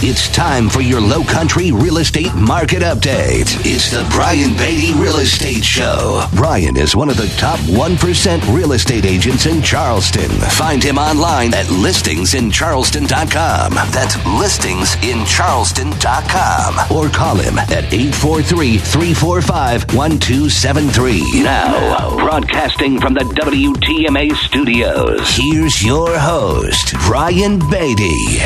It's time for your Low Country real estate market update. It's the Brian Beatty Real Estate Show. Brian is one of the top 1% real estate agents in Charleston. Find him online at listingsincharleston.com. That's listingsincharleston.com. Or call him at 843-345-1273. Now, broadcasting from the WTMA studios, here's your host, Brian Beatty.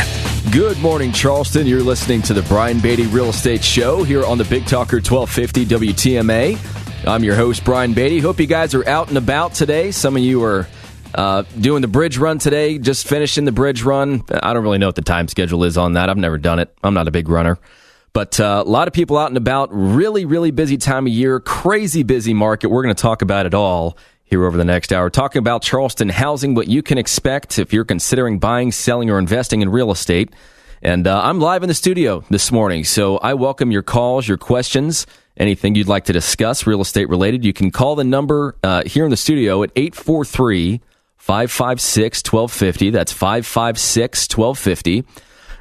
Good morning, Charleston. You're listening to the Brian Beatty Real Estate Show here on the Big Talker 1250 WTMA. I'm your host, Brian Beatty. Hope you guys are out and about today. Some of you are doing the bridge run today, just finishing the bridge run. I don't really know what the time schedule is on that. I've never done it. I'm not a big runner. But a lot of people out and about, really, really busy time of year, crazy busy market. We're going to talk about it all here over the next hour. Talking about Charleston housing, what you can expect if you're considering buying, selling, or investing in real estate. And I'm live in the studio this morning, so I welcome your calls, your questions, anything you'd like to discuss real estate related. You can call the number here in the studio at 843-556-1250. That's 556-1250.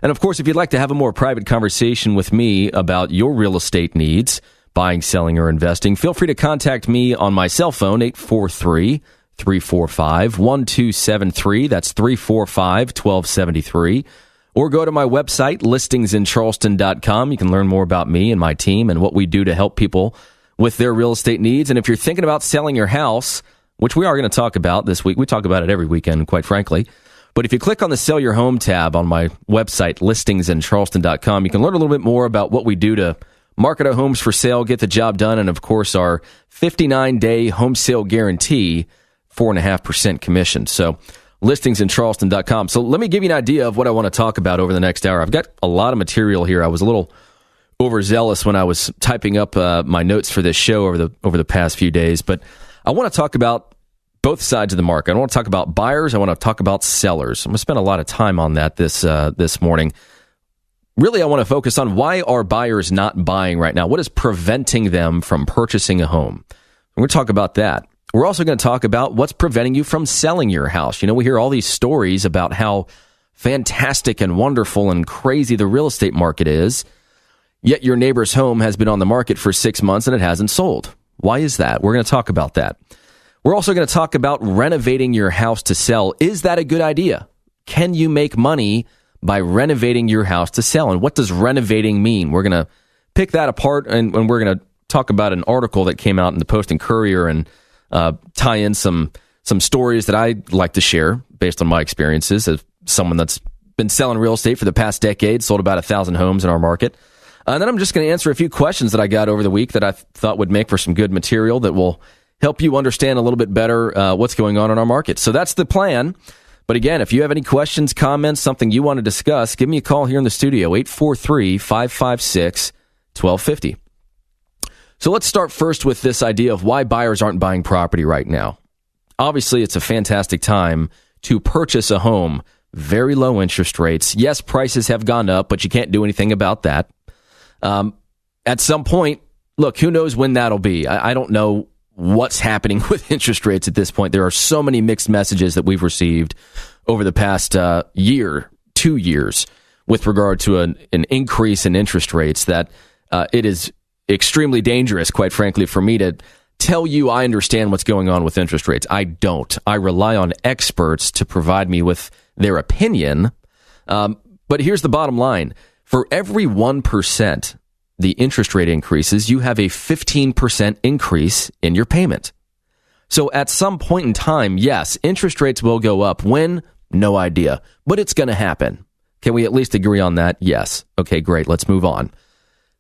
And of course, if you'd like to have a more private conversation with me about your real estate needs, buying, selling, or investing, feel free to contact me on my cell phone, 843-345-1273. That's 345-1273. Or go to my website, listingsincharleston.com. You can learn more about me and my team and what we do to help people with their real estate needs. And if you're thinking about selling your house, which we are going to talk about this week, we talk about it every weekend, quite frankly. But if you click on the Sell Your Home tab on my website, listingsincharleston.com, you can learn a little bit more about what we do to market our homes for sale, get the job done, and of course our 59-day home sale guarantee, 4.5% commission. So listingsincharleston.com. So let me give you an idea of what I want to talk about over the next hour. I've got a lot of material here. I was a little overzealous when I was typing up my notes for this show over the past few days, but I want to talk about both sides of the market. I want to talk about buyers. I want to talk about sellers. I'm going to spend a lot of time on that this morning. Really, I want to focus on why are buyers not buying right now? What is preventing them from purchasing a home? We're going to talk about that. We're also going to talk about what's preventing you from selling your house. You know, we hear all these stories about how fantastic and wonderful and crazy the real estate market is, yet your neighbor's home has been on the market for 6 months and it hasn't sold. Why is that? We're going to talk about that. We're also going to talk about renovating your house to sell. Is that a good idea? Can you make money by renovating your house to sell? And what does renovating mean? We're going to pick that apart, and we're going to talk about an article that came out in the Post and Courier and tie in some stories that I like to share based on my experiences as someone that's been selling real estate for the past decade, sold about 1,000 homes in our market. And then I'm just going to answer a few questions that I got over the week that I thought would make for some good material that will help you understand a little bit better what's going on in our market. So that's the plan. But again, if you have any questions, comments, something you want to discuss, give me a call here in the studio, 843-556-1250. So let's start first with this idea of why buyers aren't buying property right now. Obviously, it's a fantastic time to purchase a home. Very low interest rates. Yes, prices have gone up, but you can't do anything about that. At some point, look, who knows when that'll be? I don't know what's happening with interest rates at this point. There are so many mixed messages that we've received over the past year, 2 years, with regard to an increase in interest rates that it is extremely dangerous, quite frankly, for me to tell you I understand what's going on with interest rates. I don't. I rely on experts to provide me with their opinion. But here's the bottom line. For every 1% the interest rate increases, you have a 15% increase in your payment. So at some point in time, yes, interest rates will go up. When? No idea. But it's going to happen. Can we at least agree on that? Yes. Okay, great. Let's move on.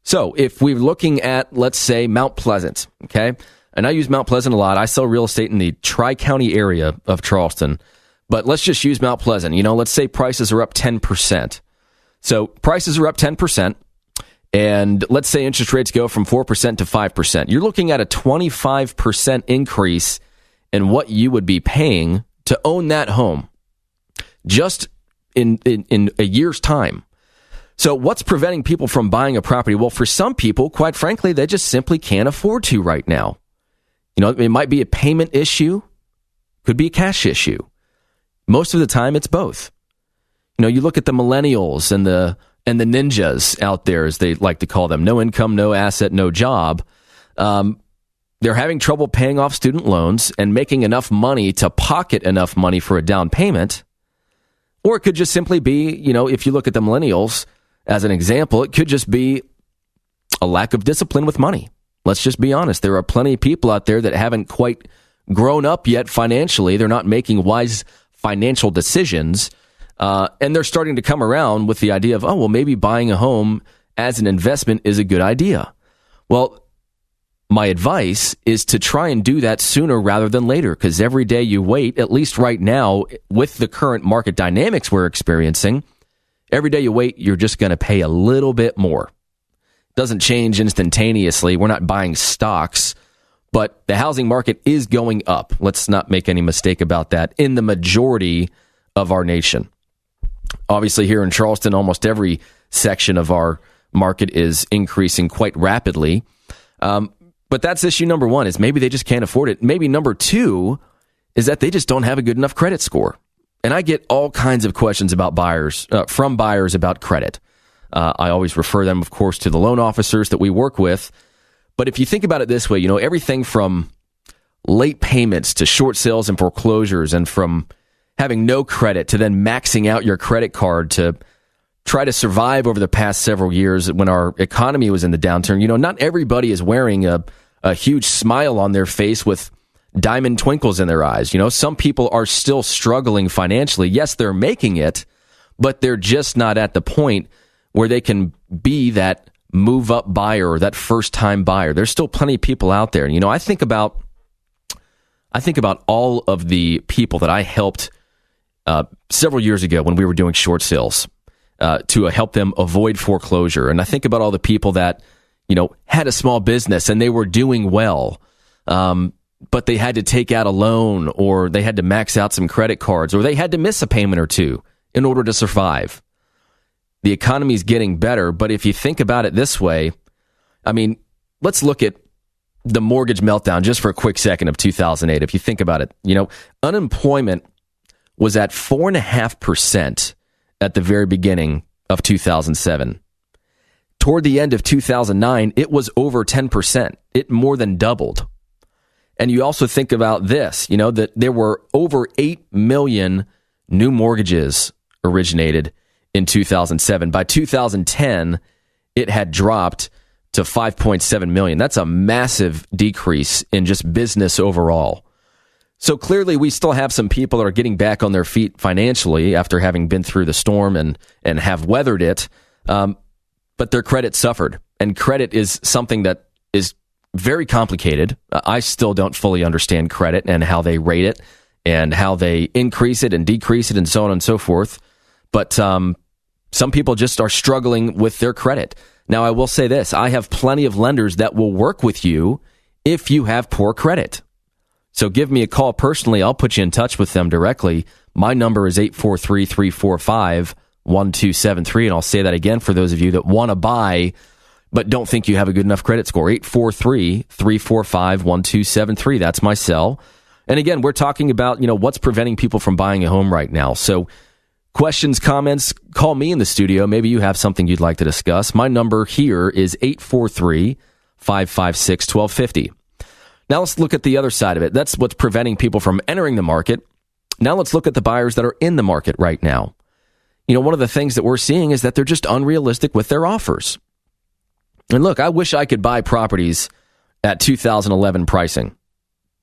So if we're looking at, let's say, Mount Pleasant, okay? And I use Mount Pleasant a lot. I sell real estate in the Tri-County area of Charleston. But let's just use Mount Pleasant. You know, let's say prices are up 10%. So prices are up 10%. And let's say interest rates go from 4% to 5%. You're looking at a 25% increase in what you would be paying to own that home just in a year's time. So what's preventing people from buying a property? Well, for some people, quite frankly, they just simply can't afford to right now. You know, it might be a payment issue, could be a cash issue. Most of the time, it's both. You know, you look at the millennials and the and the ninjas out there, as they like to call them, no income, no asset, no job, they're having trouble paying off student loans and making enough money to pocket enough money for a down payment. Or it could just simply be, if you look at the millennials as an example, it could just be a lack of discipline with money. Let's just be honest. There are plenty of people out there that haven't quite grown up yet financially. They're not making wise financial decisions. And they're starting to come around with the idea of, maybe buying a home as an investment is a good idea. Well, my advice is to try and do that sooner rather than later, because every day you wait, at least right now, with the current market dynamics we're experiencing, every day you wait, you're just going to pay a little bit more. Doesn't change instantaneously. We're not buying stocks, but the housing market is going up. Let's not make any mistake about that in the majority of our nation. Obviously, here in Charleston, almost every section of our market is increasing quite rapidly. But that's issue number one, is maybe they just can't afford it. Maybe number two is that they just don't have a good enough credit score. And I get all kinds of questions about from buyers about credit. I always refer them, of course, to the loan officers that we work with. But if you think about it this way, everything from late payments to short sales and foreclosures, and from having no credit to then maxing out your credit card to try to survive over the past several years when our economy was in the downturn. Not everybody is wearing a huge smile on their face with diamond twinkles in their eyes. Some people are still struggling financially. Yes, they're making it, but they're just not at the point where they can be that move up buyer or that first time buyer. There's still plenty of people out there. And, I think about all of the people that I helped several years ago when we were doing short sales to help them avoid foreclosure. And I think about all the people that, had a small business and they were doing well, but they had to take out a loan, or they had to max out some credit cards, or they had to miss a payment or two in order to survive. The economy is getting better, but if you think about it this way, let's look at the mortgage meltdown just for a quick second of 2008. If you think about it, unemployment was at 4.5% at the very beginning of 2007. Toward the end of 2009, it was over 10%. It more than doubled. And you also think about this, that there were over 8 million new mortgages originated in 2007. By 2010, it had dropped to 5.7 million. That's a massive decrease in just business overall. So clearly, we still have some people that are getting back on their feet financially after having been through the storm and have weathered it, but their credit suffered. And credit is something that is very complicated. I still don't fully understand credit and how they rate it and how they increase it and decrease it and so on and so forth. But some people just are struggling with their credit. Now, I will say this. I have plenty of lenders that will work with you if you have poor credit. So give me a call personally. I'll put you in touch with them directly. My number is 843-345-1273. And I'll say that again for those of you that want to buy but don't think you have a good enough credit score. 843-345-1273. That's my cell. And again, we're talking about, what's preventing people from buying a home right now. So questions, comments, call me in the studio. Maybe you have something you'd like to discuss. My number here is 843-556-1250. Now let's look at the other side of it. That's what's preventing people from entering the market. Now let's look at the buyers that are in the market right now. One of the things that we're seeing is that they're just unrealistic with their offers. And look, I wish I could buy properties at 2011 pricing,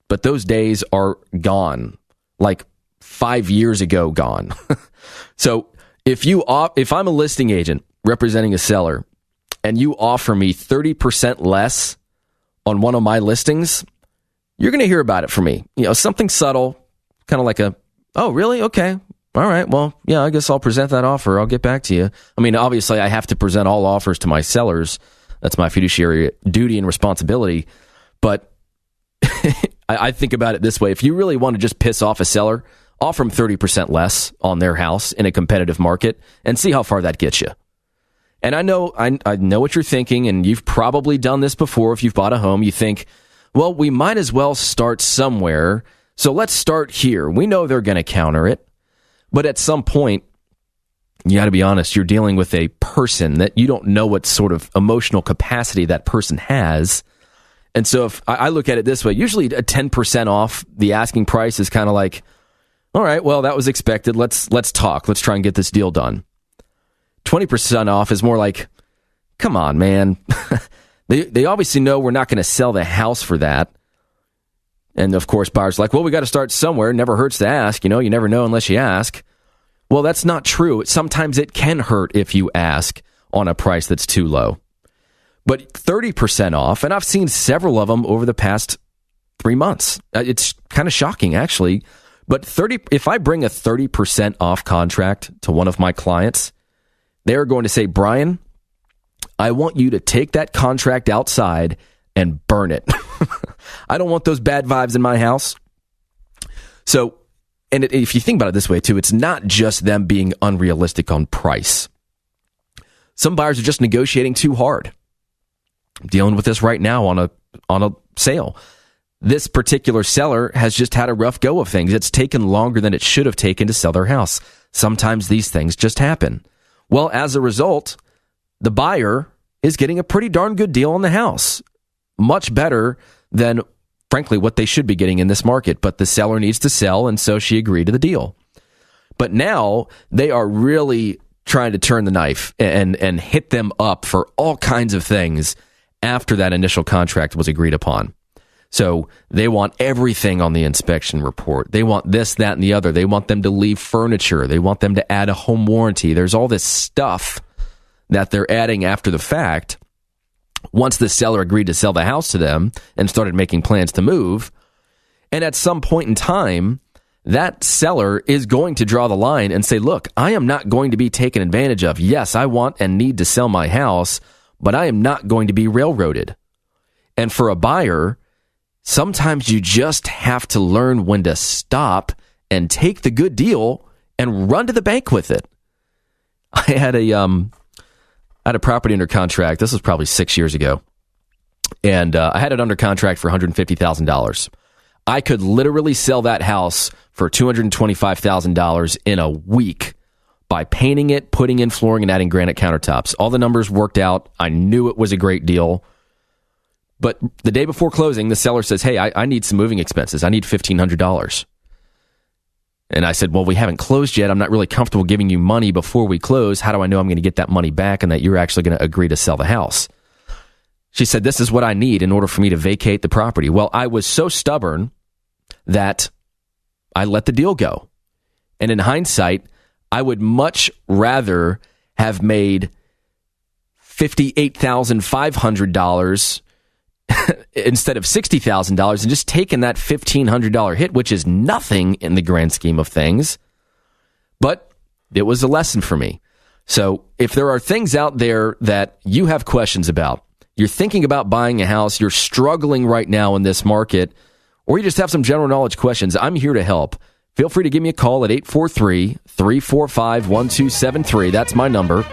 but those days are gone, like 5 years ago gone. So if I'm a listing agent representing a seller and you offer me 30% less on one of my listings, you're going to hear about it from me. Something subtle, kind of like oh, really? Okay. All right. Well, yeah, I guess I'll present that offer. I'll get back to you. Obviously, I have to present all offers to my sellers. That's my fiduciary duty and responsibility. But I think about it this way. If you really want to just piss off a seller, offer them 30% less on their house in a competitive market and see how far that gets you. And I know what you're thinking, and you've probably done this before. If you've bought a home, you think, well, we might as well start somewhere, so let's start here. We know they're going to counter it, but at some point, you got to be honest, you're dealing with a person that you don't know what sort of emotional capacity that person has. And so if I look at it this way, usually a 10% off the asking price is kind of like, all right, well, that was expected. Let's talk. Let's try and get this deal done. 20% off is more like, come on, man. They obviously know we're not going to sell the house for that. And of course, buyers are like, well, we got to start somewhere. It never hurts to ask. You never know unless you ask. Well, that's not true. Sometimes it can hurt if you ask on a price that's too low. But 30% off, and I've seen several of them over the past 3 months. It's kind of shocking, actually. But if I bring a 30% off contract to one of my clients, they're going to say, Brian, I want you to take that contract outside and burn it. I don't want those bad vibes in my house. So, and if you think about it this way too, it's not just them being unrealistic on price. Some buyers are just negotiating too hard. I'm dealing with this right now on a sale. This particular seller has just had a rough go of things. It's taken longer than it should have taken to sell their house. Sometimes these things just happen. Well, as a result, the buyer is getting a pretty darn good deal on the house. Much better than, frankly, what they should be getting in this market. But the seller needs to sell, and so she agreed to the deal. But now they are really trying to turn the knife and hit them up for all kinds of things after that initial contract was agreed upon. So they want everything on the inspection report. They want this, that, and the other. They want them to leave furniture. They want them to add a home warranty. There's all this stuff that they're adding after the fact. Once the seller agreed to sell the house to them and started making plans to move, and at some point in time, that seller is going to draw the line and say, look, I am not going to be taken advantage of. Yes, I want and need to sell my house, but I am not going to be railroaded. And for a buyer, sometimes you just have to learn when to stop and take the good deal and run to the bank with it. I had a property under contract. This was probably 6 years ago. And I had it under contract for $150,000. I could literally sell that house for $225,000 in a week by painting it, putting in flooring, and adding granite countertops. All the numbers worked out. I knew it was a great deal. But the day before closing, the seller says, hey, I need some moving expenses. I need $1,500. And I said, well, we haven't closed yet. I'm not really comfortable giving you money before we close. How do I know I'm going to get that money back and that you're actually going to agree to sell the house? She said, this is what I need in order for me to vacate the property. Well, I was so stubborn that I let the deal go. And in hindsight, I would much rather have made $58,500 instead of $60,000 and just taken that $1,500 hit, which is nothing in the grand scheme of things. But it was a lesson for me. So if there are things out there that you have questions about, you're thinking about buying a house, you're struggling right now in this market, or you just have some general knowledge questions, I'm here to help. Feel free to give me a call at 843-345-1273. That's my number.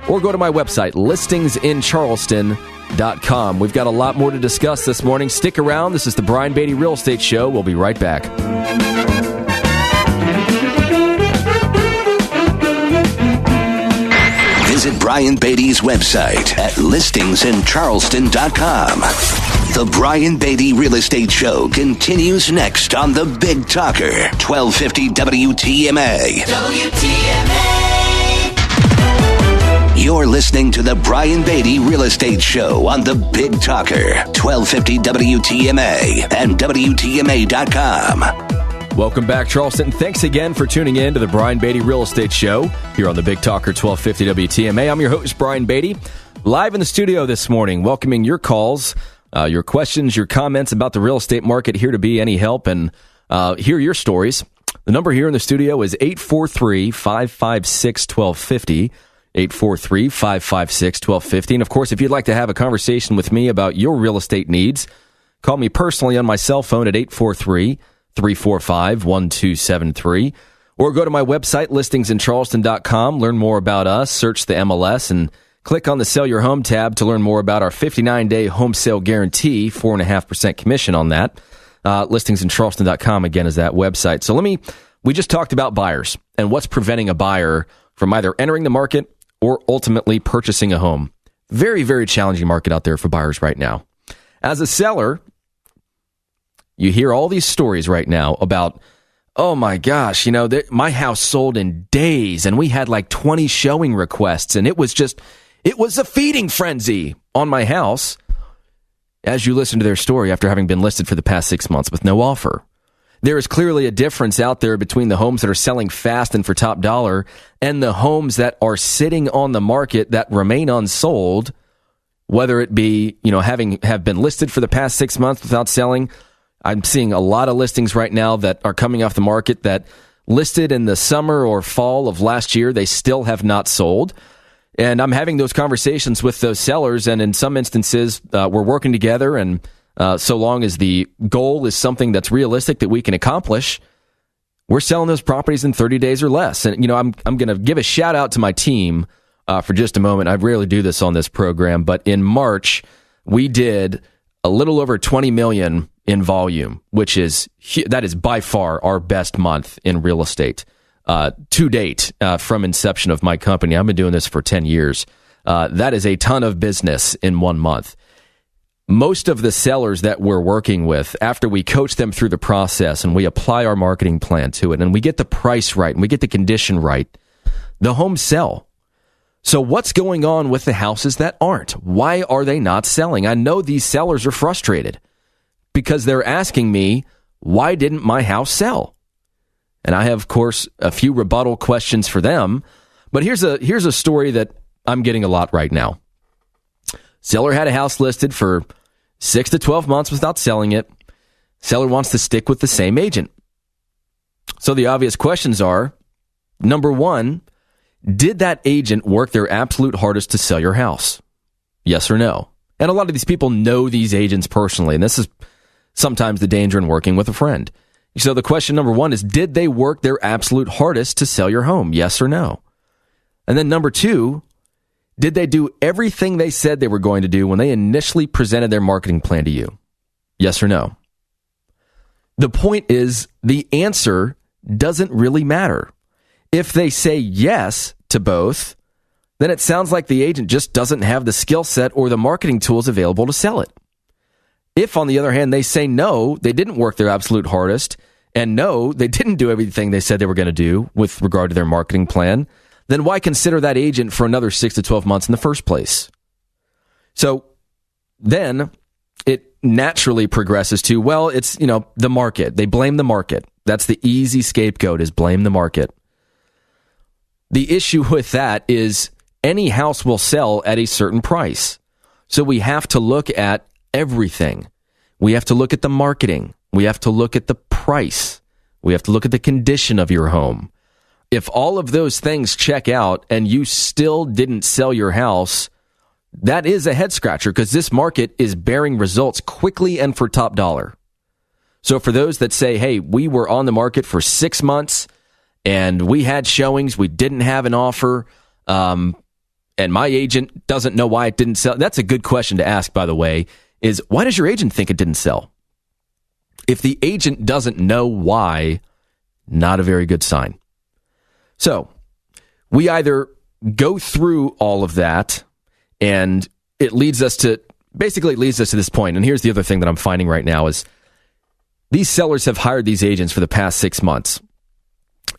Or go to my website, listingsincharleston.com. We've got a lot more to discuss this morning. Stick around. This is the Brian Beatty Real Estate Show. We'll be right back. Visit Brian Beatty's website at listingsincharleston.com. The Brian Beatty Real Estate Show continues next on The Big Talker, 1250 WTMA. You're listening to The Brian Beatty Real Estate Show on The Big Talker, 1250 WTMA and WTMA.com. Welcome back, Charleston. Thanks again for tuning in to The Brian Beatty Real Estate Show here on The Big Talker, 1250 WTMA. I'm your host, Brian Beatty, live in the studio this morning, welcoming your calls, your questions, your comments about the real estate market, here to be any help and hear your stories. The number here in the studio is 843-556-1250, 843-556-1250. And of course, if you'd like to have a conversation with me about your real estate needs, call me personally on my cell phone at 843-345-1273, or go to my website, listingsincharleston.com, learn more about us, search the MLS, and click on the Sell Your Home tab to learn more about our 59-day home sale guarantee, 4.5% commission on that. Listingsincharleston.com, again, is that website. So we just talked about buyers and what's preventing a buyer from either entering the market or ultimately purchasing a home. Very, very challenging market out there for buyers right now. As a seller, you hear all these stories right now about, oh my gosh, my house sold in days and we had like 20 showing requests and it was a feeding frenzy on my house. As you listen to their story after having been listed for the past 6 months with no offer. There is clearly a difference out there between the homes that are selling fast and for top dollar and the homes that are sitting on the market that remain unsold, whether it be, have been listed for the past 6 months without selling. I'm seeing a lot of listings right now that are coming off the market that listed in the summer or fall of last year. They still have not sold. And I'm having those conversations with those sellers. And in some instances, we're working together. And so long as the goal is something that's realistic that we can accomplish, we're selling those properties in 30 days or less. And, I'm going to give a shout out to my team for just a moment. I rarely do this on this program, but in March, we did a little over 20 million in volume, that is by far our best month in real estate to date from inception of my company. I've been doing this for 10 years. That is a ton of business in 1 month. Most of the sellers that we're working with, after we coach them through the process and we apply our marketing plan to it and we get the price right and we get the condition right, the homes sell. So what's going on with the houses that aren't? Why are they not selling? I know these sellers are frustrated because they're asking me, why didn't my house sell? And I have, of course, a few rebuttal questions for them. But here's a story that I'm getting a lot right now. Seller had a house listed for 6 to 12 months without selling it. Seller wants to stick with the same agent. So the obvious questions are, number one, did that agent work their absolute hardest to sell your house? Yes or no? And a lot of these people know these agents personally, and this is sometimes the danger in working with a friend. So the question number one is, did they work their absolute hardest to sell your home? Yes or no? And then number two, did they do everything they said they were going to do when they initially presented their marketing plan to you? Yes or no? The point is, the answer doesn't really matter. If they say yes to both, then it sounds like the agent just doesn't have the skill set or the marketing tools available to sell it. If, on the other hand, they say no, they didn't work their absolute hardest, and no, they didn't do everything they said they were going to do with regard to their marketing plan, then why consider that agent for another 6 to 12 months in the first place? So then it naturally progresses to, well, it's, the market. They blame the market. That's the easy scapegoat, is blame the market. The issue with that is any house will sell at a certain price. So we have to look at everything. We have to look at the marketing. We have to look at the price. We have to look at the condition of your home. If all of those things check out and you still didn't sell your house, that is a head scratcher because this market is bearing results quickly and for top dollar. So for those that say, hey, we were on the market for 6 months and we had showings, we didn't have an offer, and my agent doesn't know why it didn't sell. That's a good question to ask, by the way, is why does your agent think it didn't sell? If the agent doesn't know why, not a very good sign. So we either go through all of that and it leads us to this point. And here's the other thing that I'm finding right now is these sellers have hired these agents for the past 6 months.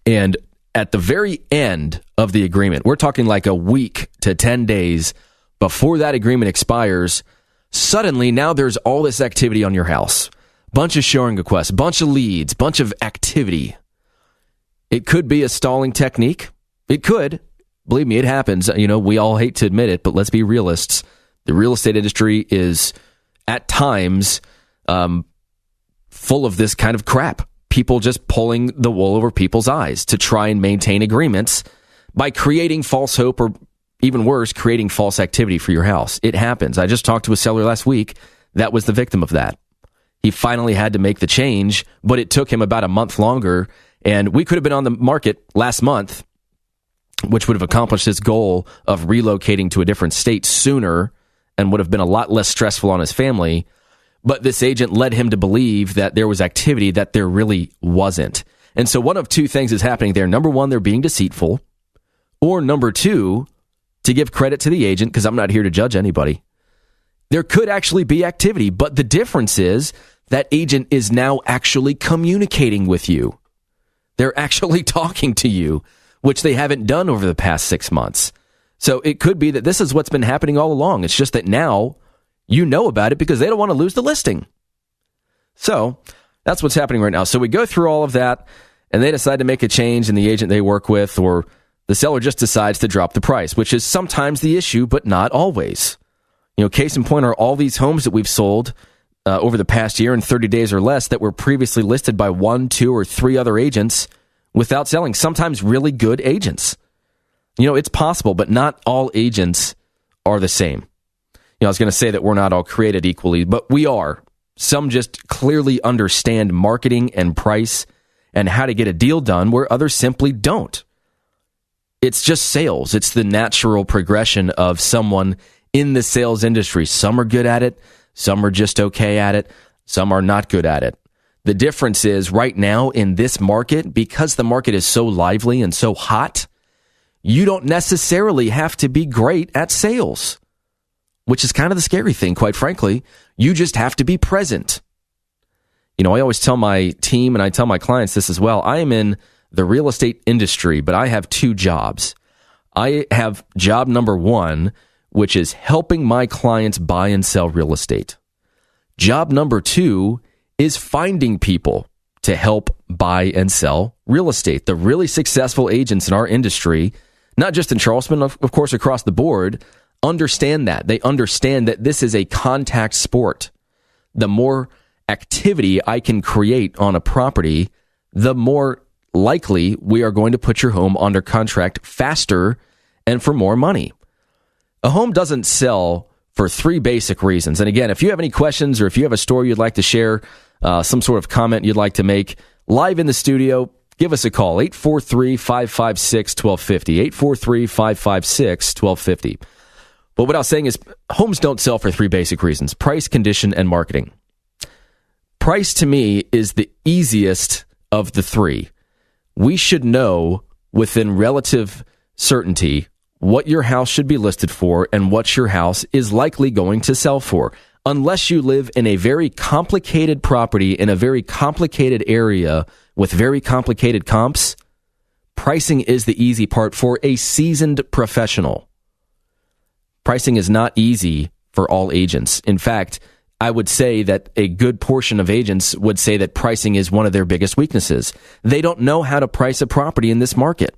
And at the very end of the agreement, we're talking like a week to 10 days before that agreement expires, suddenly now there's all this activity on your house. Bunch of showing requests, bunch of leads, bunch of activity. It could be a stalling technique. It could. Believe me, it happens. We all hate to admit it, but let's be realists. The real estate industry is at times full of this kind of crap. People just pulling the wool over people's eyes to try and maintain agreements by creating false hope or even worse, creating false activity for your house. It happens. I just talked to a seller last week that was the victim of that. He finally had to make the change, but it took him about a month longer. And we could have been on the market last month, which would have accomplished his goal of relocating to a different state sooner and would have been a lot less stressful on his family. But this agent led him to believe that there was activity that there really wasn't. And so one of two things is happening there. Number one, they're being deceitful, Or number two, to give credit to the agent, because I'm not here to judge anybody, there could actually be activity, but the difference is that agent is now actually communicating with you. They're actually talking to you, which they haven't done over the past 6 months. So it could be that this is what's been happening all along. It's just that now you know about it because they don't want to lose the listing. So that's what's happening right now. So we go through all of that, and they decide to make a change in the agent they work with, or the seller just decides to drop the price, which is sometimes the issue, but not always. You know, case in point are all these homes that we've sold over the past year in 30 days or less that were previously listed by 1, 2, or 3 other agents without selling, sometimes really good agents. You know, it's possible, but not all agents are the same. You know, I was going to say that we're not all created equally, but we are. Some just clearly understand marketing and price and how to get a deal done where others simply don't. It's just sales. It's the natural progression of someone in the sales industry. Some are good at it. Some are just okay at it. Some are not good at it. The difference is right now in this market, because the market is so lively and so hot, you don't necessarily have to be great at sales, which is kind of the scary thing, quite frankly. You just have to be present. You know, I always tell my team and I tell my clients this as well. I am in the real estate industry, but I have 2 jobs. I have job number 1, which is helping my clients buy and sell real estate. Job number 2 is finding people to help buy and sell real estate. The really successful agents in our industry, not just in Charleston, of course, across the board, understand that. They understand that this is a contact sport. The more activity I can create on a property, the more likely we are going to put your home under contract faster and for more money. A home doesn't sell for 3 basic reasons. And again, if you have any questions or if you have a story you'd like to share, some sort of comment you'd like to make live in the studio, give us a call, 843-556-1250, 843-556-1250. But what I was saying is homes don't sell for 3 basic reasons: price, condition, and marketing. Price, to me, is the easiest of the 3. We should know within relative certainty what your house should be listed for and what your house is likely going to sell for. Unless you live in a very complicated property in a very complicated area with very complicated comps, pricing is the easy part for a seasoned professional. Pricing is not easy for all agents. In fact, I would say that a good portion of agents would say that pricing is one of their biggest weaknesses. They don't know how to price a property in this market,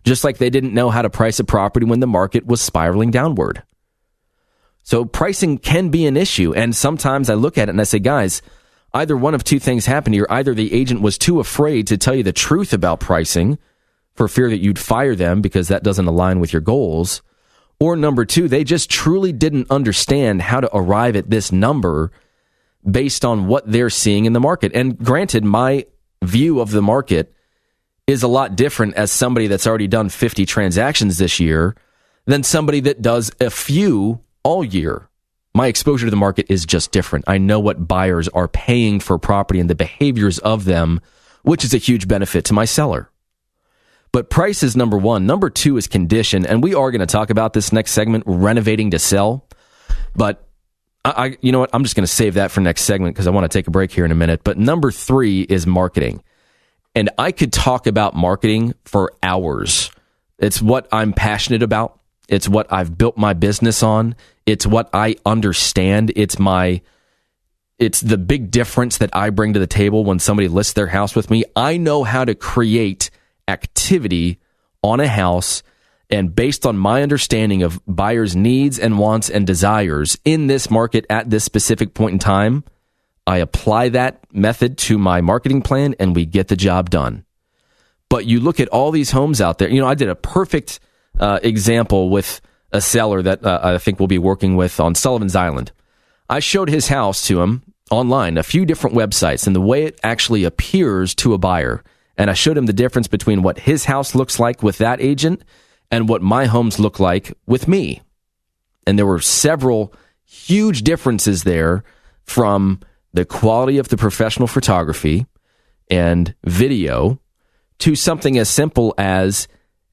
just like they didn't know how to price a property when the market was spiraling downward. So pricing can be an issue, and sometimes I look at it and I say, guys, either one of 2 things happened here. Either the agent was too afraid to tell you the truth about pricing for fear that you'd fire them because that doesn't align with your goals, or number 2, they just truly didn't understand how to arrive at this number based on what they're seeing in the market. And granted, my view of the market is a lot different as somebody that's already done 50 transactions this year than somebody that does a few all year. My exposure to the market is just different. I know what buyers are paying for property and the behaviors of them, which is a huge benefit to my seller. But price is number 1. Number 2 is condition, and we are going to talk about this next segment, renovating to sell. But you know what? I'm just going to save that for next segment because I want to take a break here in a minute. But number 3 is marketing. And I could talk about marketing for hours. It's what I'm passionate about. It's what I've built my business on. It's what I understand. It's the big difference that I bring to the table when somebody lists their house with me. I know how to create activity on a house, and based on my understanding of buyers' needs and wants and desires in this market at this specific point in time, I apply that method to my marketing plan and we get the job done. But you look at all these homes out there. You know, I did a perfect example with a seller that I think we'll be working with on Sullivan's Island. I showed his house to him online, a few different websites, and the way it actually appears to a buyer. And I showed him the difference between what his house looks like with that agent and what my homes look like with me. And there were several huge differences there, from the quality of the professional photography and video to something as simple as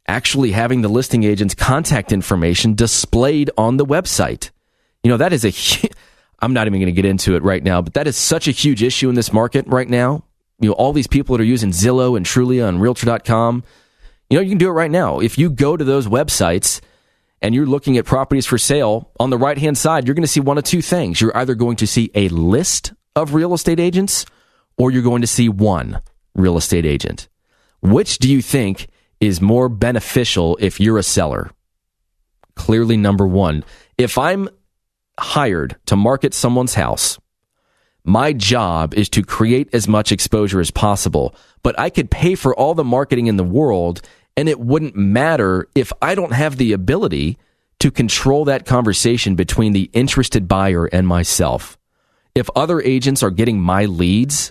actually having the listing agent's contact information displayed on the website. That is I'm not even going to get into it right now, but that is such a huge issue in this market right now. All these people that are using Zillow and Trulia and Realtor.com, you can do it right now. If you go to those websites and you're looking at properties for sale, on the right-hand side, you're going to see one of two things. You're either going to see a list of real estate agents or you're going to see one real estate agent. Which do you think is more beneficial if you're a seller? Clearly, number one. If I'm hired to market someone's house, my job is to create as much exposure as possible, but I could pay for all the marketing in the world, and it wouldn't matter if I don't have the ability to control that conversation between the interested buyer and myself. If other agents are getting my leads,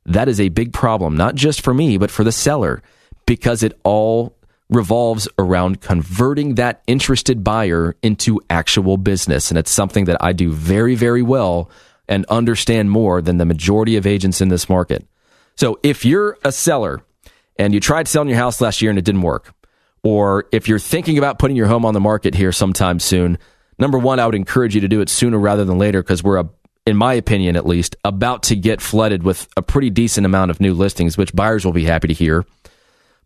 that is a big problem, not just for me, but for the seller, because it all revolves around converting that interested buyer into actual business. And it's something that I do very, very well and understand more than the majority of agents in this market. So if you're a seller and you tried selling your house last year and it didn't work, or if you're thinking about putting your home on the market here sometime soon, number one, I would encourage you to do it sooner rather than later, because we're, in my opinion at least, about to get flooded with a pretty decent amount of new listings, which buyers will be happy to hear.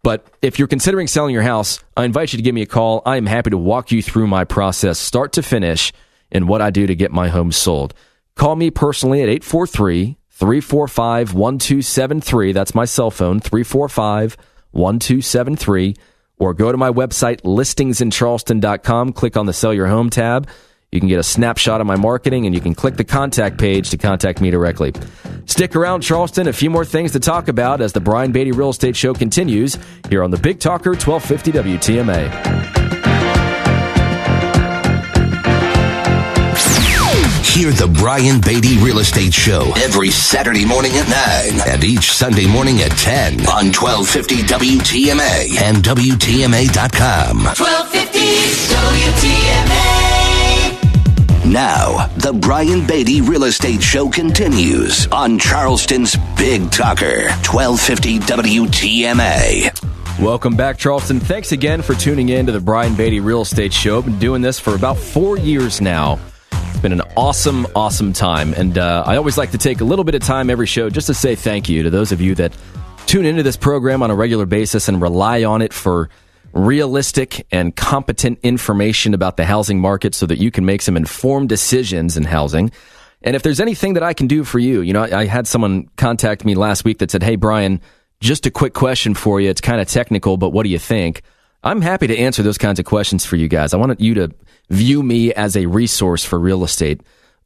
But if you're considering selling your house, I invite you to give me a call. I am happy to walk you through my process, start to finish, and what I do to get my home sold. Call me personally at 843-345-1273. That's my cell phone, 345-1273. Or go to my website, listingsincharleston.com. Click on the Sell Your Home tab. You can get a snapshot of my marketing, and you can click the contact page to contact me directly. Stick around, Charleston. A few more things to talk about as the Brian Beatty Real Estate Show continues here on the Big Talker 1250 WTMA. Hear the Brian Beatty Real Estate Show every Saturday morning at 9 and each Sunday morning at 10 on 1250 WTMA and WTMA.com. 1250 WTMA. Now, the Brian Beatty Real Estate Show continues on Charleston's Big Talker, 1250 WTMA. Welcome back, Charleston. Thanks again for tuning in to the Brian Beatty Real Estate Show. I've been doing this for about 4 years now. It's been an awesome, awesome time. And I always like to take a little bit of time every show just to say thank you to those of you that tune into this program on a regular basis and rely on it for realistic and competent information about the housing market so that you can make some informed decisions in housing. And if there's anything that I can do for you, I had someone contact me last week that said, "Hey, Brian, just a quick question for you. It's kind of technical, but what do you think?" I'm happy to answer those kinds of questions for you guys. I want you to view me as a resource for real estate.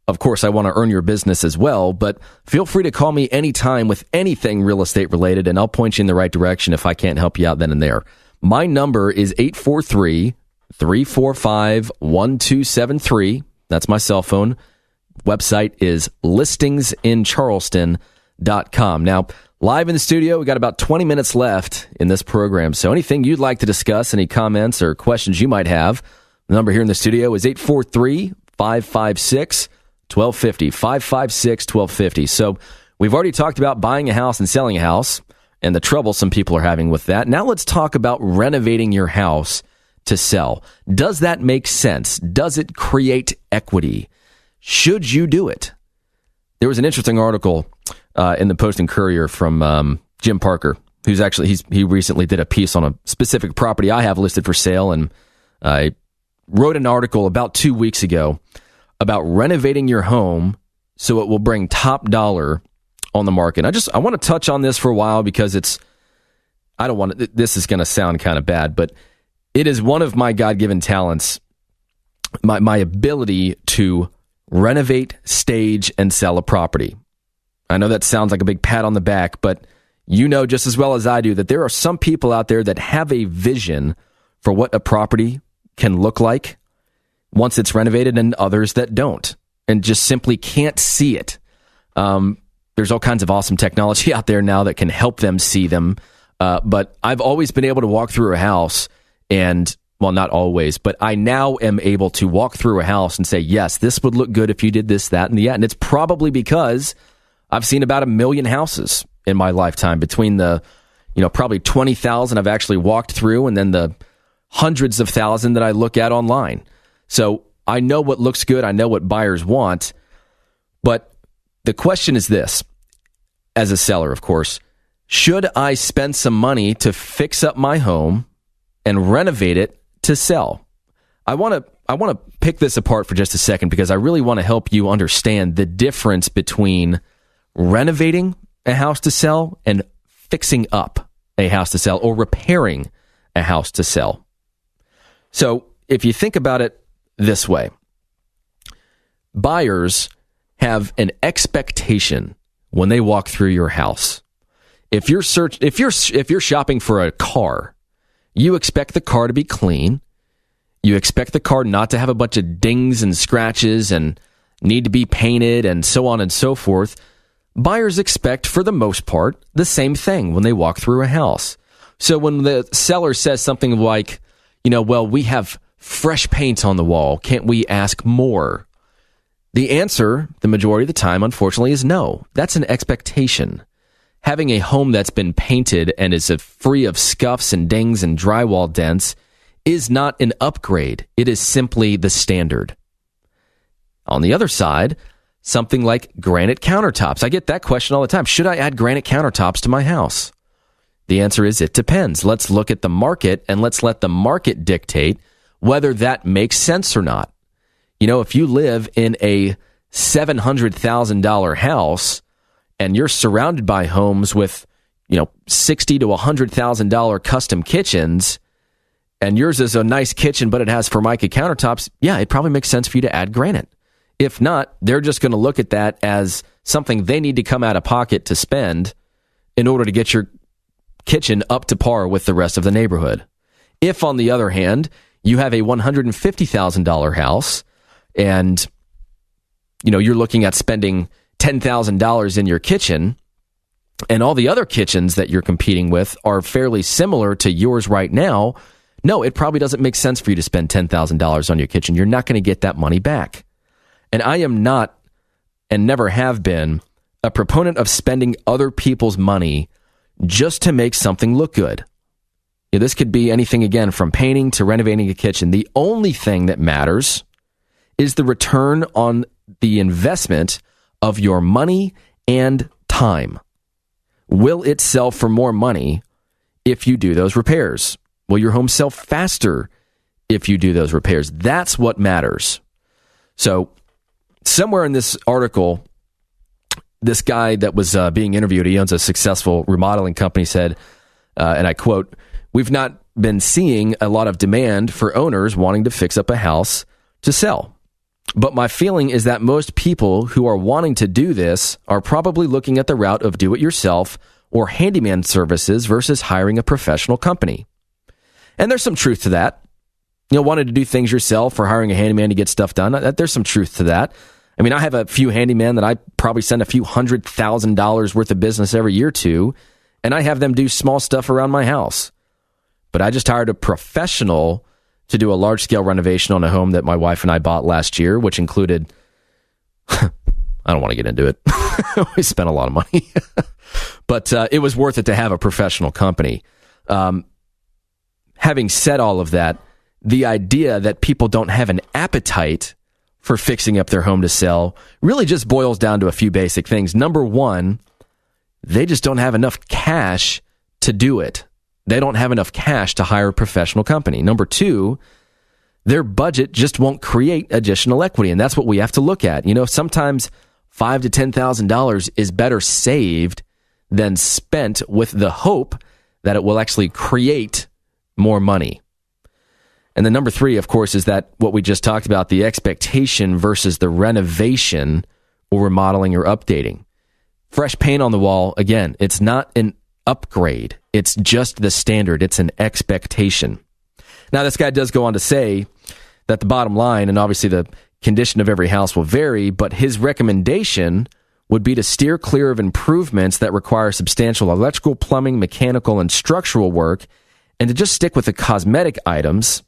Of course, I want to earn your business as well, but feel free to call me anytime with anything real estate related, and I'll point you in the right direction if I can't help you out then and there. My number is 843-345-1273. That's my cell phone. Website is listingsincharleston.com. Now, live in the studio, we got about 20 minutes left in this program. So anything you'd like to discuss, any comments or questions you might have, the number here in the studio is 843-556-1250. 556-1250. So we've already talked about buying a house and selling a house and the trouble some people are having with that. Now let's talk about renovating your house to sell. Does that make sense? Does it create equity? Should you do it? There was an interesting article in the Post and Courier from Jim Parker, who's actually, he recently did a piece on a specific property I have listed for sale, and I wrote an article about 2 weeks ago about renovating your home so it will bring top dollar on the market. I want to touch on this for a while because this is going to sound kind of bad, but it is one of my God-given talents, my ability to renovate, stage, and sell a property. I know that sounds like a big pat on the back, but you know just as well as I do that there are some people out there that have a vision for what a property can look like once it's renovated, and others that don't, and just simply can't see it. There's all kinds of awesome technology out there now that can help them see them. But I've always been able to walk through a house and, well, not always, but I now am able to walk through a house and say, yes, this would look good if you did this, that, and the that. And it's probably because I've seen about 1 million houses in my lifetime, between the, probably 20,000 I've actually walked through, and then the hundreds of thousands that I look at online. So I know what looks good. I know what buyers want. But the question is this, as a seller, of course, should I spend some money to fix up my home and renovate it to sell? I want to pick this apart for just a second because I really want to help you understand the difference between renovating a house to sell and fixing up a house to sell or repairing a house to sell. So if you think about it this way, buyers have an expectation when they walk through your house. If you're shopping for a car, you expect the car to be clean. You expect the car not to have a bunch of dings and scratches and need to be painted and so on and so forth. Buyers expect, for the most part, the same thing when they walk through a house. So when the seller says something like, well, we have fresh paint on the wall, can't we ask more? The answer, the majority of the time, unfortunately, is no. That's an expectation. Having a home that's been painted and is free of scuffs and dings and drywall dents is not an upgrade. It is simply the standard. On the other side, something like granite countertops. I get that question all the time. Should I add granite countertops to my house? The answer is it depends. Let's look at the market and let's let the market dictate whether that makes sense or not. If you live in a $700,000 house and you're surrounded by homes with, $60,000 to $100,000 custom kitchens, and yours is a nice kitchen, but it has Formica countertops, yeah, it probably makes sense for you to add granite. If not, they're just going to look at that as something they need to come out of pocket to spend in order to get your kitchen up to par with the rest of the neighborhood. If, on the other hand, you have a $150,000 house and you're looking at spending $10,000 in your kitchen, and all the other kitchens that you're competing with are fairly similar to yours right now, no, it probably doesn't make sense for you to spend $10,000 on your kitchen. You're not going to get that money back. And I am not, and never have been, a proponent of spending other people's money just to make something look good. This could be anything, again, from painting to renovating a kitchen. The only thing that matters is the return on the investment of your money and time. Will it sell for more money if you do those repairs? Will your home sell faster if you do those repairs? That's what matters. So somewhere in this article, this guy that was being interviewed, he owns a successful remodeling company, said, and I quote, "We've not been seeing a lot of demand for owners wanting to fix up a house to sell. But my feeling is that most people who are wanting to do this are probably looking at the route of do-it-yourself or handyman services versus hiring a professional company." And there's some truth to that. Wanting to do things yourself or hiring a handyman to get stuff done, there's some truth to that. I mean, I have a few handymen that I probably send a few $100,000 worth of business every year to, and I have them do small stuff around my house. But I just hired a professional to do a large-scale renovation on a home that my wife and I bought last year, which included, I don't want to get into it. We spent a lot of money. But it was worth it to have a professional company. Having said all of that, the idea that people don't have an appetite for fixing up their home to sell really just boils down to a few basic things. Number one, they just don't have enough cash to do it. They don't have enough cash to hire a professional company. Number two, their budget just won't create additional equity, and that's what we have to look at. Sometimes $5,000 to $10,000 is better saved than spent with the hope that it will actually create more money. And then number three, of course, is that what we just talked about, the expectation versus the renovation or remodeling or updating. Fresh paint on the wall, again, it's not an upgrade. It's just the standard. It's an expectation. Now, this guy does go on to say that the bottom line, and obviously the condition of every house will vary, but his recommendation would be to steer clear of improvements that require substantial electrical, plumbing, mechanical, and structural work, and to just stick with the cosmetic items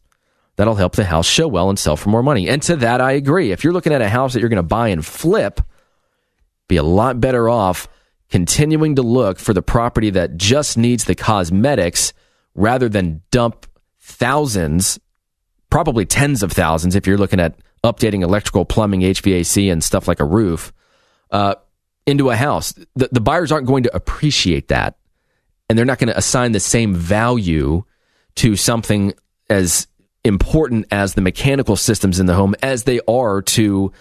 that'll help the house show well and sell for more money. And to that, I agree. If you're looking at a house that you're going to buy and flip, be a lot better off continuing to look for the property that just needs the cosmetics rather than dump thousands, probably tens of thousands if you're looking at updating electrical, plumbing, HVAC, and stuff like a roof, into a house. The buyers aren't going to appreciate that, and they're not going to assign the same value to something as important as the mechanical systems in the home as they are to,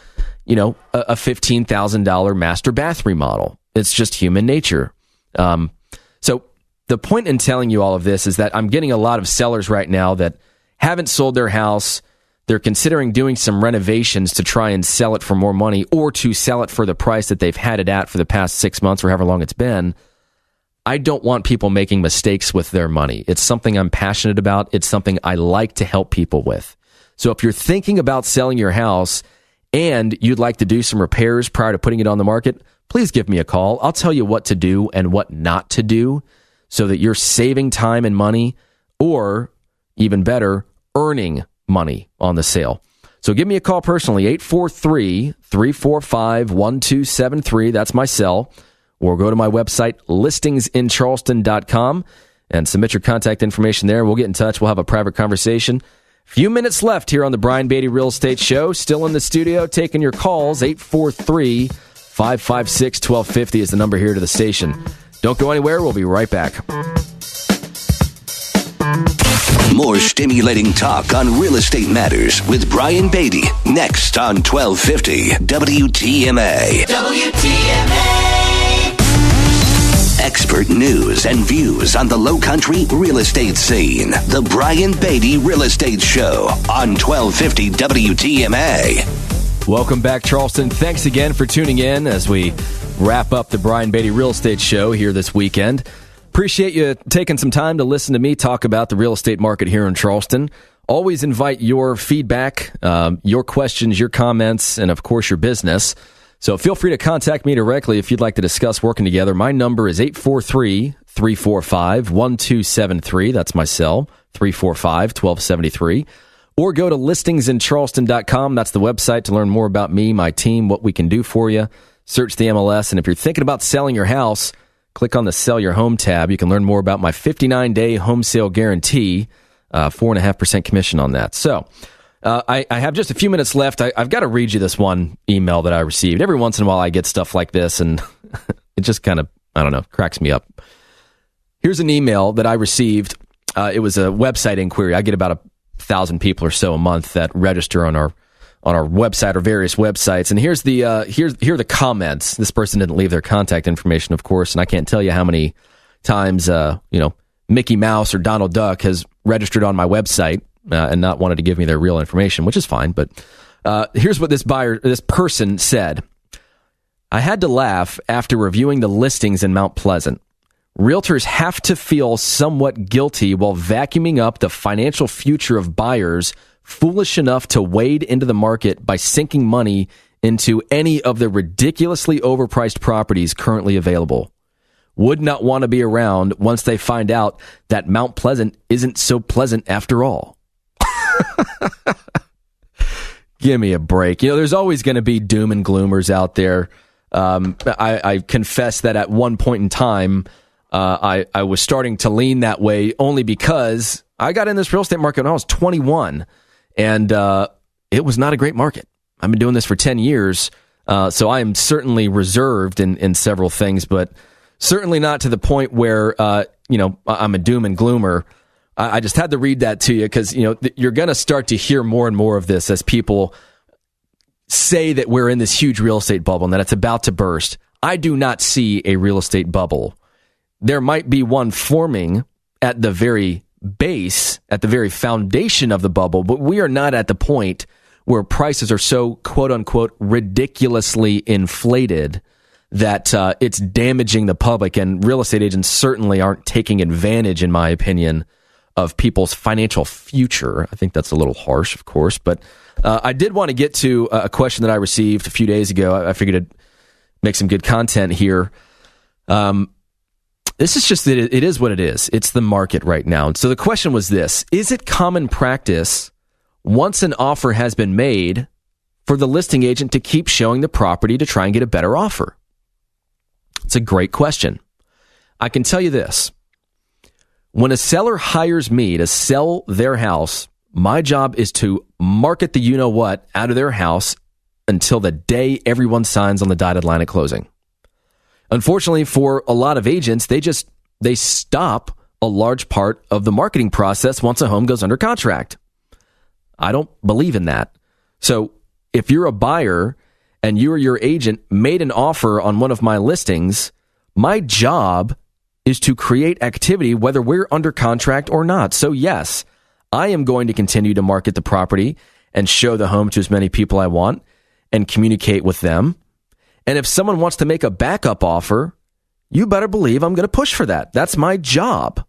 a $15,000 master bath remodel. It's just human nature. So the point in telling you all of this is that I'm getting a lot of sellers right now that haven't sold their house. They're considering doing some renovations to try and sell it for more money, or to sell it for the price that they've had it at for the past 6 months or however long it's been. I don't want people making mistakes with their money. It's something I'm passionate about. It's something I like to help people with. So if you're thinking about selling your house and you'd like to do some repairs prior to putting it on the market, please give me a call. I'll tell you what to do and what not to do so that you're saving time and money, or even better, earning money on the sale. So give me a call personally, 843-345-1273. That's my cell. Or go to my website, listingsincharleston.com, and submit your contact information there. We'll get in touch. We'll have a private conversation. Few minutes left here on the Brian Beatty Real Estate Show. Still in the studio taking your calls. 843-556-1250 is the number here to the station. Don't go anywhere. We'll be right back. More stimulating talk on real estate matters with Brian Beatty next on 1250 WTMA. WTMA. Expert news and views on the Lowcountry real estate scene. The Brian Beatty Real Estate Show on 1250 WTMA. Welcome back, Charleston. Thanks again for tuning in as we wrap up the Brian Beatty Real Estate Show here this weekend. Appreciate you taking some time to listen to me talk about the real estate market here in Charleston. Always invite your feedback, your questions, your comments, and of course your business. So feel free to contact me directly if you'd like to discuss working together. My number is 843-345-1273. That's my cell, 345-1273. Or go to listingsincharleston.com. That's the website to learn more about me, my team, what we can do for you. Search the MLS. And if you're thinking about selling your house, click on the Sell Your Home tab. You can learn more about my 59-day home sale guarantee, 4.5% commission on that. So I have just a few minutes left. I've got to read you this one email that I received. Every once in a while I get stuff like this, and it just kind of, cracks me up. Here's an email that I received. It was a website inquiry. I get about 1,000 people or so a month that register on our website or various websites. And here are the comments. This person didn't leave their contact information, of course, and I can't tell you how many times Mickey Mouse or Donald Duck has registered on my website and not wanted to give me their real information, which is fine. But here's what this person said. I had to laugh after reviewing the listings in Mount Pleasant. Realtors have to feel somewhat guilty while vacuuming up the financial future of buyers foolish enough to wade into the market by sinking money into any of the ridiculously overpriced properties currently available. Would not want to be around once they find out that Mount Pleasant isn't so pleasant after all. Give me a break. There's always going to be doom and gloomers out there. I confess that at one point in time, I was starting to lean that way only because I got in this real estate market when I was 21, and it was not a great market. I've been doing this for 10 years, so I am certainly reserved in several things, but certainly not to the point where I'm a doom and gloomer. I just had to read that to you because you're going to start to hear more and more of this as people say that we're in this huge real estate bubble and that it's about to burst. I do not see a real estate bubble. There might be one forming at the very base, at the very foundation of the bubble, but we are not at the point where prices are so quote unquote ridiculously inflated that it's damaging the public, and real estate agents certainly aren't taking advantage, in my opinion, of people's financial future. I think that's a little harsh, of course, but I did want to get to a question that I received a few days ago. I figured I'd make some good content here. This is just that it is what it is. It's the market right now. And so the question was this: is it common practice, once an offer has been made, for the listing agent to keep showing the property to try and get a better offer? It's a great question. I can tell you this. When a seller hires me to sell their house, my job is to market the you-know-what out of their house until the day everyone signs on the dotted line at closing. Unfortunately, for a lot of agents, they stop a large part of the marketing process once a home goes under contract. I don't believe in that. So if you're a buyer and you or your agent made an offer on one of my listings, my job is to create activity whether we're under contract or not. So yes, I am going to continue to market the property and show the home to as many people I want and communicate with them. And if someone wants to make a backup offer, you better believe I'm going to push for that. That's my job.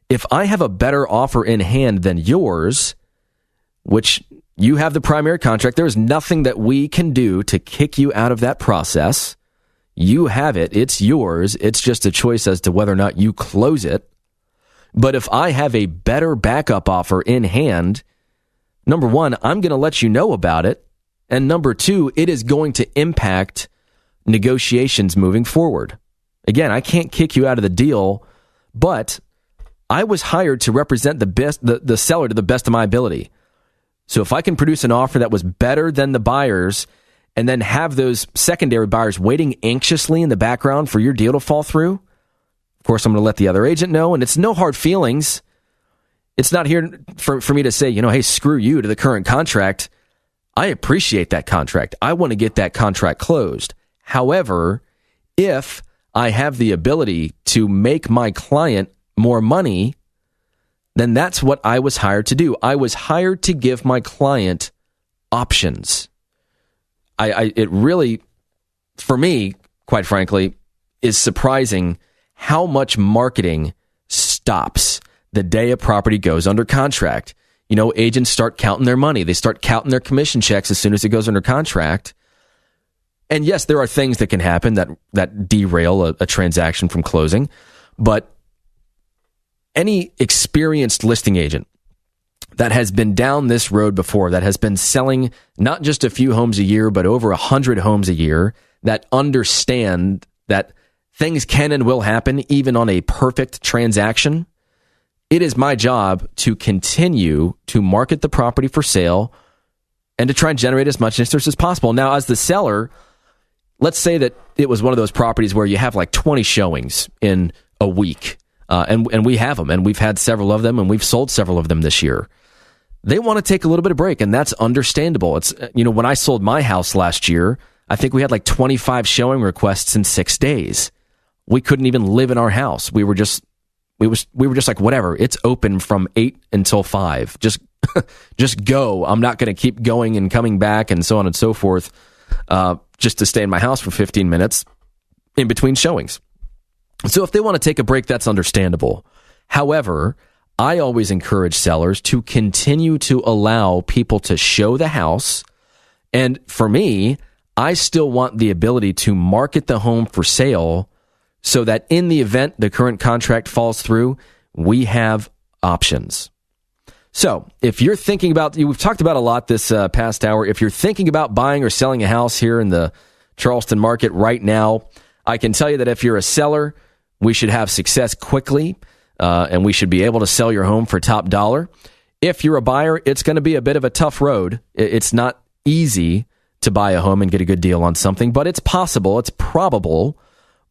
If I have a better offer in hand than yours, which you have the primary contract, there's nothing that we can do to kick you out of that process. You have it. It's yours. It's just a choice as to whether or not you close it. But if I have a better backup offer in hand, number one, I'm going to let you know about it. And number two, it is going to impact negotiations moving forward. Again, I can't kick you out of the deal, but I was hired to represent the seller to the best of my ability. So if I can produce an offer that was better than the buyers and then have those secondary buyers waiting anxiously in the background for your deal to fall through, of course, I'm going to let the other agent know, and it's no hard feelings. It's not here for me to say, hey, screw you to the current contract. I appreciate that contract. I want to get that contract closed. However, if I have the ability to make my client more money, then that's what I was hired to do. I was hired to give my client options. It really, for me, quite frankly, is surprising how much marketing stops the day a property goes under contract. Agents start counting their money. They start counting their commission checks as soon as it goes under contract. And yes, there are things that can happen that derail a transaction from closing. But any experienced listing agent that has been down this road before, that has been selling not just a few homes a year, but over 100 homes a year, that understand that things can and will happen even on a perfect transaction, it is my job to continue to market the property for sale and to try and generate as much interest as possible. Now, as the seller, let's say that it was one of those properties where you have like 20 showings in a week, and we have them, and we've had several of them, and we've sold several of them this year. They want to take a little bit of break, and that's understandable. It's, when I sold my house last year, I think we had like 25 showing requests in 6 days. We couldn't even live in our house. We were just like, whatever. It's open from 8 until 5. Just go. I'm not going to keep going and coming back and so on and so forth, just to stay in my house for 15 minutes in between showings. So if they want to take a break, that's understandable. However, I always encourage sellers to continue to allow people to show the house. And for me, I still want the ability to market the home for sale so that in the event the current contract falls through, we have options. So if you're thinking about, we've talked about a lot this past hour, if you're thinking about buying or selling a house here in the Charleston market right now, I can tell you that if you're a seller, we should have success quickly, and we should be able to sell your home for top dollar. If you're a buyer, it's going to be a bit of a tough road. It's not easy to buy a home and get a good deal on something, but it's possible, it's probable,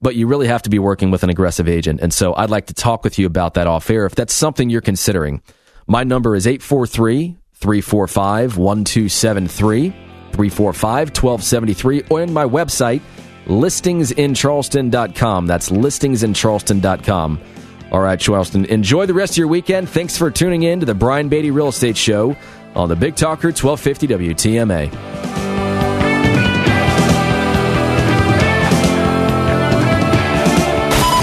but you really have to be working with an aggressive agent. And so I'd like to talk with you about that off air if that's something you're considering. My number is 843-345-1273, 345-1273, or in my website, listingsincharleston.com. That's listingsincharleston.com. All right, Charleston, enjoy the rest of your weekend. Thanks for tuning in to the Brian Beatty Real Estate Show on the Big Talker 1250 WTMA.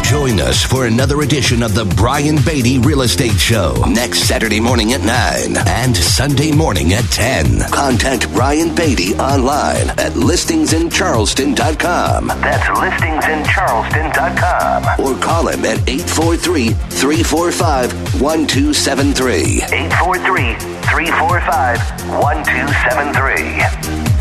Join us for another edition of the Brian Beatty Real Estate Show next Saturday morning at 9 and Sunday morning at 10. Contact Brian Beatty online at listingsincharleston.com. That's listingsincharleston.com. Or call him at 843-345-1273. 843-345-1273.